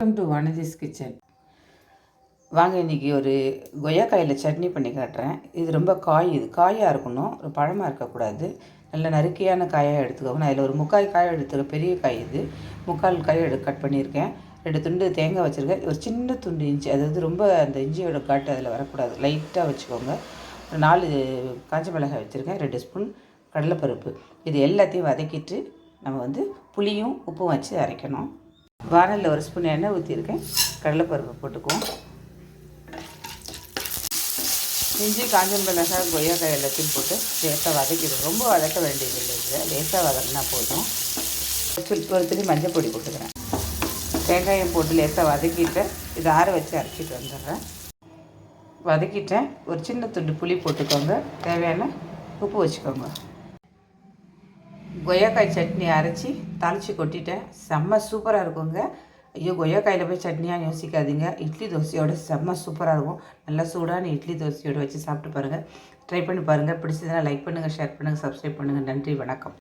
Welcome to Vanathi's kitchen. வாங்க இன்றைக்கி ஒரு கொய்யாக்காயில் சட்னி பண்ணி காட்டுறேன். இது ரொம்ப காயாக இருக்கணும், ஒரு பழமாக இருக்கக்கூடாது. நல்ல நறுக்கியான காயாக எடுத்துக்கோங்க. நான் இதில் ஒரு 3/4 காய் எடுத்துருக்கேன். பெரிய காய் இது 3/4 காய் கட் பண்ணியிருக்கேன். 2 துண்டு தேங்காய் வச்சுருக்கேன். ஒரு சின்ன துண்டு இஞ்சி, அதாவது ரொம்ப அந்த இஞ்சியோட காட்டு அதில் வரக்கூடாது, லைட்டாக வச்சுக்கோங்க. ஒரு 4 காஞ்ச மிளகாய் வச்சுருக்கேன். 2 ஸ்பூன் கடலைப்பருப்பு. இது எல்லாத்தையும் வதக்கிட்டு நம்ம புளியும் உப்பும் வச்சு அரைக்கணும். வானலில் ஒரு ஸ்பூன் எண்ணெய் ஊற்றிருக்கேன். கடலைப்பருப்பு போட்டுக்குவோம். இஞ்சி, காஞ்ச மிளகாய், கொய்யாக்காய் எல்லாத்தையும் போட்டு லேசாக வதக்கிடும். ரொம்ப வதக்க வேண்டியதில்லை, இதில் லேசாக வதக்கினா போதும். ஒரு துளி மஞ்சள் பொடி போட்டுக்கிறேன். தேங்காயம் போட்டு லேசாக வதக்கிட்டேன். இதை ஆற வச்சு அரைச்சிட்டு வந்துடுறேன். வதக்கிட்டேன். ஒரு சின்ன துண்டு புளி போட்டுக்கோங்க. தேவையான உப்பு வச்சுக்கோங்க. கொய்யாக்காய் சட்னி அரைச்சி தாளித்து கொட்டிட்டேன். செம்ம சூப்பராக இருக்குங்க. ஐயோ, கொய்யாக்காயில் போய் சட்னியாக யோசிக்காதீங்க. இட்லி தோசையோடு செம்ம சூப்பராக இருக்கும். நல்லா சூடான இட்லி தோசையோடு வச்சு சாப்பிட்டு பாருங்கள். ட்ரை பண்ணி பாருங்கள். பிடிச்சதுன்னா லைக் பண்ணுங்கள், ஷேர் பண்ணுங்கள், சப்ஸ்கிரைப் பண்ணுங்கள். நன்றி, வணக்கம்.